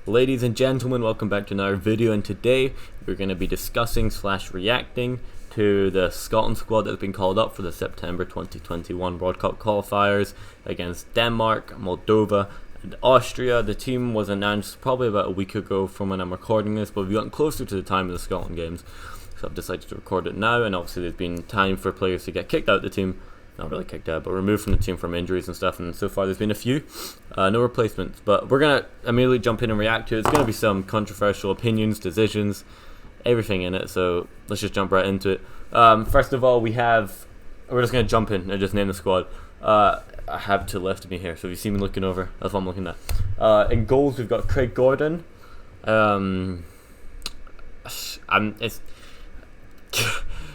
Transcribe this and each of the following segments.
Ladies and gentlemen, welcome back to another video, and today we're going to be discussing / reacting to the Scotland squad that's been called up for the September 2021 World Cup qualifiers against Denmark, Moldova and Austria. The team was announced probably about a week ago from when I'm recording this, but we've gotten closer to the time of the Scotland games, so I've decided to record it now. And obviously there's been time for players to get kicked out of the team. Not really kicked out, but removed from the team from injuries and stuff, and so far there's been a few. No replacements, but we're going to immediately jump in and react to it. It's going to be some controversial opinions, decisions, everything in it, so let's just jump right into it. First of all, we're just going to jump in and just name the squad. I have to the left of me here, so if you see me looking over, that's what I'm looking at. In goals, we've got Craig Gordon.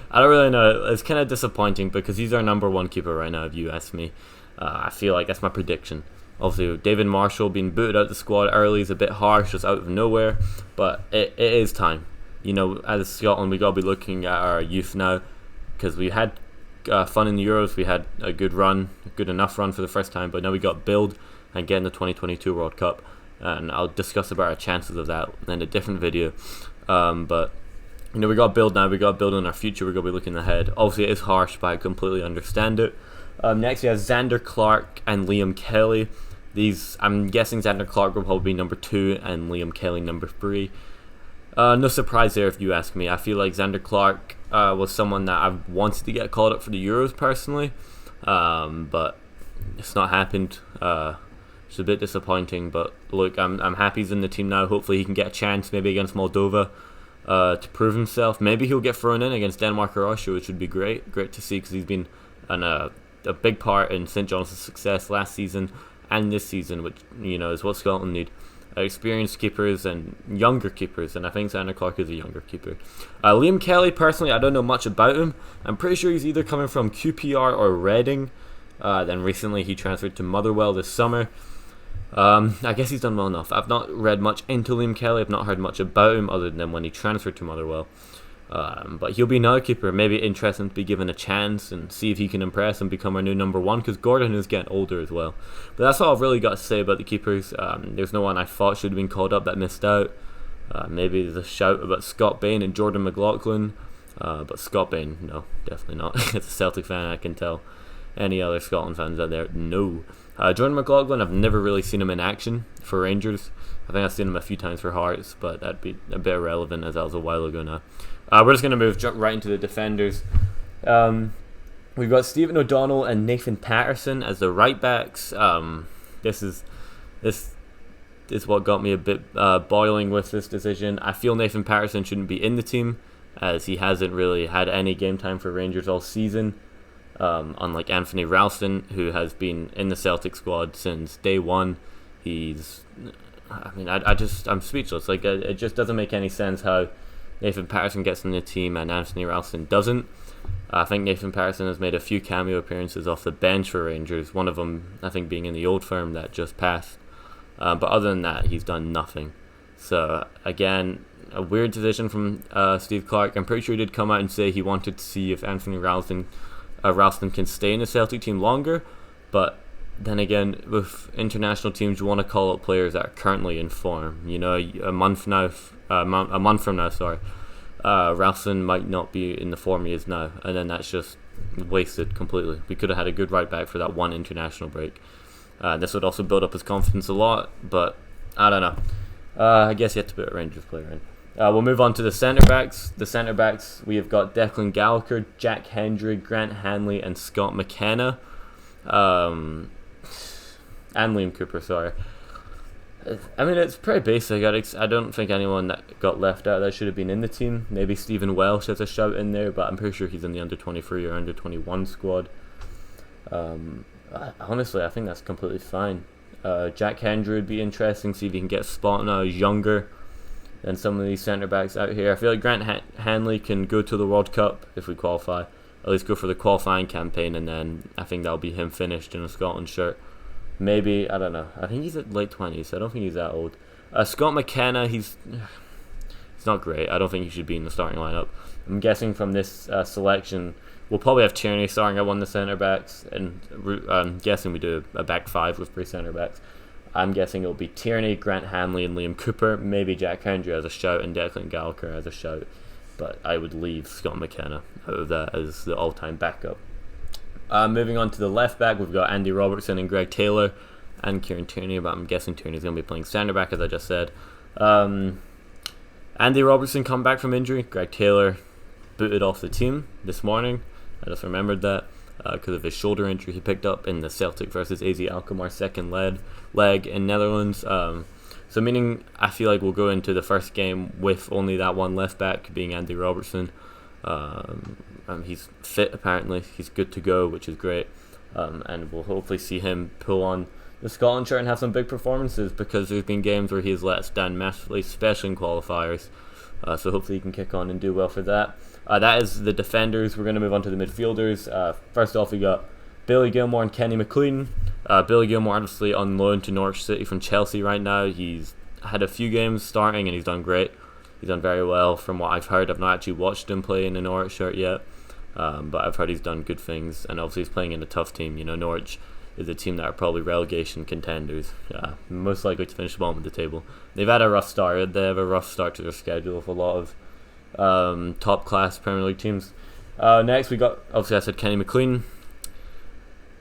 I don't really know. It's kind of disappointing because he's our number one keeper right now, if you ask me. I feel like that's my prediction. Obviously, David Marshall being booted out the squad early is a bit harsh, just out of nowhere. But it is time. You know, as Scotland, we got to be looking at our youth now, because we had fun in the Euros. We had a good run, a good enough run for the first time. But now we got to build and get in the 2022 World Cup. And I'll discuss about our chances of that in a different video. But you know, we got to build now. We got to build on our future. We're going to be looking ahead. Obviously, it is harsh, but I completely understand it. Next, we have Zander Clark and Liam Kelly. I'm guessing Zander Clark will probably be number 2 and Liam Kelly number 3. No surprise there, if you ask me. I feel like Zander Clark was someone that I've wanted to get called up for the Euros personally, but it's not happened. It's a bit disappointing, but look, I'm happy he's in the team now. Hopefully, he can get a chance, maybe against Moldova. To prove himself. Maybe he'll get thrown in against Denmark or Austria, which would be great to see, because he's been a big part in St John's success last season and this season, which, you know, is what Scotland need. Experienced keepers and younger keepers, and I think Zander Clark is a younger keeper. Liam Kelly, personally, I don't know much about him. I'm pretty sure he's either coming from QPR or Reading. Then recently he transferred to Motherwell this summer. I guess he's done well enough. I've not read much into Liam Kelly. I've not heard much about him other than when he transferred to Motherwell. But he'll be another keeper. Maybe interesting to be given a chance and see if he can impress and become our new number 1, because Gordon is getting older as well. But that's all I've really got to say about the keepers. There's no one I thought should have been called up that missed out. Maybe there's a shout about Scott Bain and Jordan McLaughlin. But Scott Bain, no, definitely not. As a Celtic fan, I can tell. Any other Scotland fans out there, no. Jordan McLaughlin, I've never really seen him in action for Rangers. I think I've seen him a few times for Hearts, but that'd be a bit irrelevant as that was a while ago now. We're just going to jump right into the defenders. We've got Stephen O'Donnell and Nathan Patterson as the right backs. This is what got me a bit boiling with this decision. I feel Nathan Patterson shouldn't be in the team, as he hasn't really had any game time for Rangers all season. Unlike Anthony Ralston, who has been in the Celtic squad since day one. I'm speechless. Like, it just doesn't make any sense how Nathan Patterson gets in the team and Anthony Ralston doesn't. I think Nathan Patterson has made a few cameo appearances off the bench for Rangers, one of them I think being in the Old Firm that just passed. But other than that, he's done nothing. So again, a weird decision from Steve Clarke. I'm pretty sure he did come out and say he wanted to see if Anthony Ralston can stay in the Celtic team longer, but then again, with international teams, you want to call up players that are currently in form. You know, a month from now, Ralston might not be in the form he is now, and then that's just wasted completely. We could have had a good right back for that one international break. This would also build up his confidence a lot, but I don't know. I guess you have to put a Rangers player in. We'll move on to the Centrebacks. The Centrebacks, we have got Declan Gallagher, Jack Hendry, Grant Hanley, and Scott McKenna. And Liam Cooper, sorry. I mean, it's pretty basic. I don't think anyone that got left out that should have been in the team. Maybe Stephen Welsh has a shout in there, but I'm pretty sure he's in the under-23 or under-21 squad. Honestly, I think that's completely fine. Jack Hendry would be interesting, see if he can get a spot now. He's younger than some of these centre-backs out here. I feel like Grant Hanley can go to the World Cup if we qualify. At least go for the qualifying campaign, and then I think that'll be him finished in a Scotland shirt. Maybe, I don't know. I think he's at late 20s, so I don't think he's that old. Scott McKenna, he's not great. I don't think he should be in the starting lineup. I'm guessing from this selection, we'll probably have Tierney starting at one of the centre-backs, and I'm guessing we do a back 5 with 3 centre-backs. I'm guessing it'll be Tierney, Grant Hanley, and Liam Cooper. Maybe Jack Hendry as a shout and Declan Gallagher as a shout. But I would leave Scott McKenna out of that as the all-time backup. Moving on to the left back, we've got Andy Robertson and Greg Taylor and Kieran Tierney, but I'm guessing Tierney's going to be playing centre back, as I just said. Andy Robertson come back from injury. Greg Taylor booted off the team this morning. I just remembered that because of his shoulder injury he picked up in the Celtic versus AZ Alkmaar second leg in Netherlands. So meaning I feel like we'll go into the first game with only that one left back being Andy Robertson. He's fit apparently. He's good to go, which is great. And we'll hopefully see him pull on the Scotland shirt and have some big performances, because there's been games where he has let us down massively, especially in qualifiers. So hopefully he can kick on and do well for that. That is the defenders. We're going to move on to the midfielders. First off, we got Billy Gilmore and Kenny McLean. Billy Gilmore obviously on loan to Norwich City from Chelsea right now. He's had a few games starting and he's done great. He's done very well from what I've heard. I've not actually watched him play in a Norwich shirt yet, but I've heard he's done good things, and obviously he's playing in a tough team. You know, Norwich is a team that are probably relegation contenders, most likely to finish bottom of the table. They've had a rough start. They have a rough start to their schedule with a lot of top class Premier League teams. Next we got, obviously I said Kenny McLean.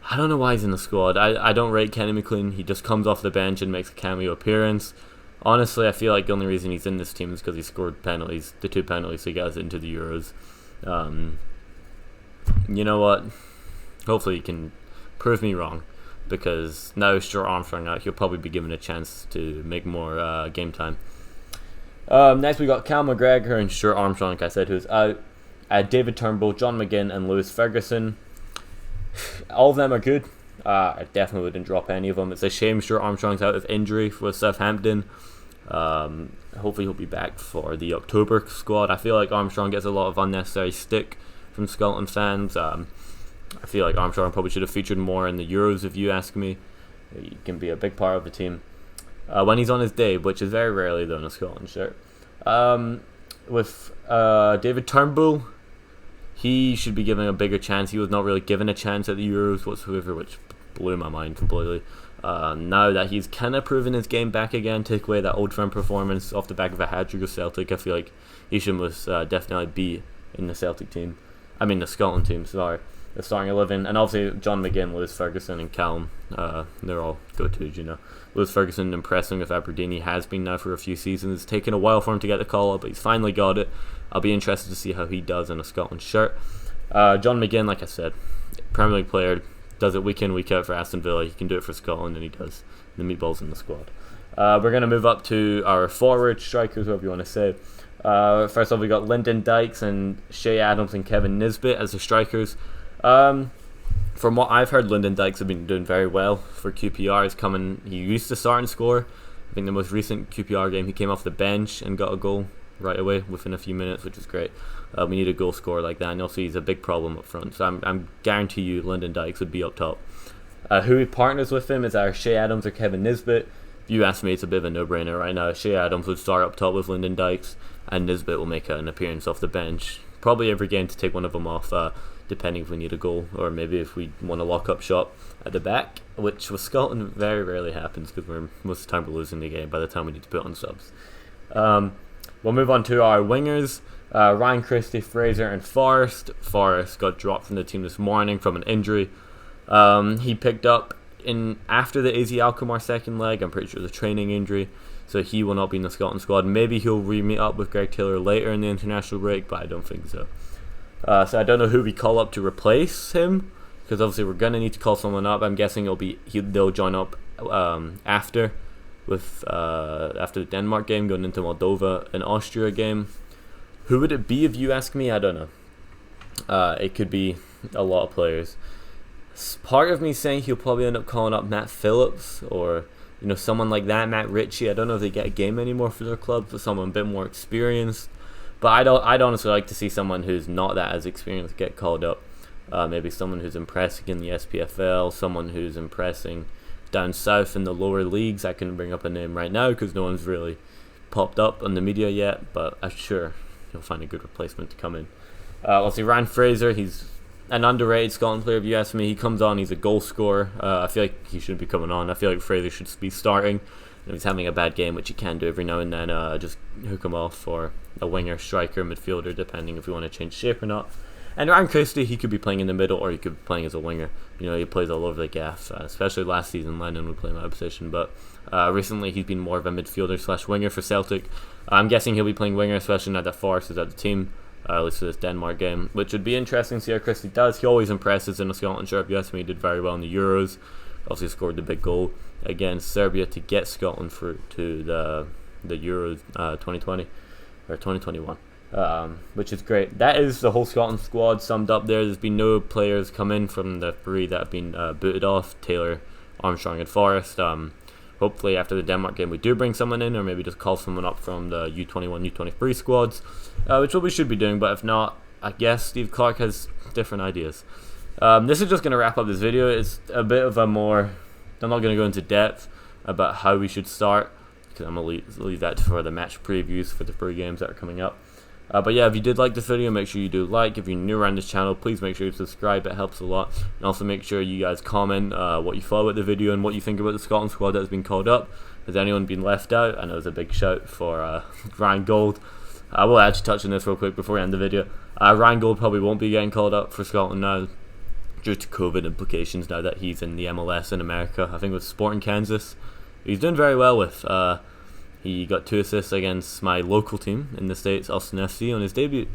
I don't know why he's in the squad. I don't rate Kenny McLean. He just comes off the bench and makes a cameo appearance. Honestly, I feel like the only reason he's in this team is because he scored penalties, the 2 penalties he got us into the Euros. You know what? Hopefully he can prove me wrong, because now Stuart Armstrong out, he'll probably be given a chance to make more game time. Next we got Cal McGregor and Stuart Armstrong, like I said, who's out. David Turnbull, John McGinn and Lewis Ferguson. All of them are good. I definitely wouldn't drop any of them. It's a shame Stuart Armstrong's out of injury for Southampton. Hopefully he'll be back for the October squad. I feel like Armstrong gets a lot of unnecessary stick from Scotland fans. I feel like Armstrong probably should have featured more in the Euros, if you ask me. He can be a big part of the team when he's on his day, which is very rarely though in a Scotland shirt. With David Turnbull, he should be given a bigger chance. He was not really given a chance at the Euros whatsoever, which blew my mind completely. Now that he's kind of proven his game back again, take away that Old Firm performance off the back of a hat-trick of Celtic, I feel like he should most definitely be in the Celtic team. I mean the Scotland team, sorry. The starting 11, and obviously John McGinn, Lewis Ferguson and Callum, they're all go-tos, you know. Lewis Ferguson impressing with Aberdeen. He has been now for a few seasons. It's taken a while for him to get the call up, but he's finally got it. I'll be interested to see how he does in a Scotland shirt. John McGinn, like I said, Premier League player, does it week in, week out for Aston Villa. He can do it for Scotland, and he does. The meatballs in the squad. We're going to move up to our forward strikers, whatever you want to say. First off, we got Lyndon Dykes and Shea Adams and Kevin Nisbet as the strikers. From what I've heard, Lyndon Dykes have been doing very well for QPR. He used to start and score. I think the most recent QPR game, he came off the bench and got a goal right away within a few minutes, which is great. We need a goal scorer like that, and also he's a big problem up front. So I'm guarantee you Lyndon Dykes would be up top. Who he partners with him is either Shea Adams or Kevin Nisbet. If you ask me, it's a bit of a no-brainer right now. Shea Adams would start up top with Lyndon Dykes, and Nisbet will make an appearance off the bench, probably every game, to take one of them off, depending if we need a goal, or maybe if we want to lock up shop at the back, which with Scotland very rarely happens, because most of the time we're losing the game by the time we need to put on subs. We'll move on to our wingers. Ryan Christie, Fraser and Forrest. Forrest got dropped from the team this morning from an injury. He picked up after the AZ Alkmaar second leg. I'm pretty sure it was a training injury, so he will not be in the Scotland squad. Maybe he'll re-meet up with Greg Taylor later in the international break, but I don't think so. So I don't know who we call up to replace him, because obviously we're going to need to call someone up. I'm guessing they'll join up after the Denmark game, going into Moldova and Austria game. Who would it be if you ask me? I don't know. It could be a lot of players. Part of me saying he'll probably end up calling up Matt Phillips or someone like that, Matt Ritchie. I don't know if they get a game anymore for their club, but someone a bit more experienced. But I'd honestly like to see someone who's not that as experienced get called up. Maybe someone who's impressing in the SPFL, someone who's impressing down south in the lower leagues. I couldn't bring up a name right now because no one's really popped up on the media yet, but I'm sure you'll find a good replacement to come in. Let's see, Ryan Fraser, he's an underrated Scotland player, if you ask me. He comes on, he's a goal scorer. I feel like he shouldn't be coming on. I feel like Fraser should be starting. If he's having a bad game, which he can do every now and then, just hook him off for a winger, striker, midfielder, depending if we want to change shape or not. And Ryan Christie, he could be playing in the middle or he could be playing as a winger. You know, he plays all over the gaff, especially last season. Lennon would play in that position, but recently he's been more of a midfielder slash winger for Celtic. I'm guessing he'll be playing winger, especially now that Forrest is at the team, at least for this Denmark game, which would be interesting to see how Christie does. He always impresses in a Scotland shirt. Yes, he did very well in the Euros. Obviously scored the big goal against Serbia to get Scotland through to the Euros 2020 or 2021. Which is great. That is the whole Scotland squad summed up there. There's been no players come in from the three that have been booted off: Taylor, Armstrong and Forrest. Hopefully after the Denmark game we do bring someone in, or maybe just call someone up from the U21, U23 squads, which we should be doing, but if not, I guess Steve Clarke has different ideas. This is just going to wrap up this video. It's a bit of a more, I'm not going to go into depth about how we should start, because I'm going to leave that for the match previews for the 3 games that are coming up. But yeah, if you did like this video, make sure you do like. If you're new around this channel, please make sure you subscribe. It helps a lot. And also make sure you guys comment what you thought about the video and what you think about the Scotland squad that has been called up. Has anyone been left out? I know it's a big shout for Ryan Gold. I will actually touch on this real quick before we end the video. Ryan Gold probably won't be getting called up for Scotland now due to COVID implications, now that he's in the MLS in America. I think with Sporting Kansas, he's doing very well with. He got 2 assists against my local team in the States, Austin FC, on his debut.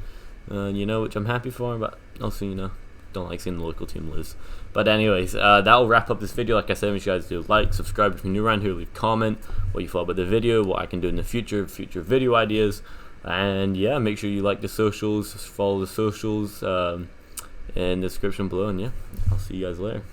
Which I'm happy for, but also, don't like seeing the local team lose. But anyways, that'll wrap up this video. Like I said, make sure you guys do like, subscribe if you're new around here, leave a comment, what you thought about the video, what I can do in the future video ideas. And yeah, make sure you like the socials, follow the socials in the description below. And yeah, I'll see you guys later.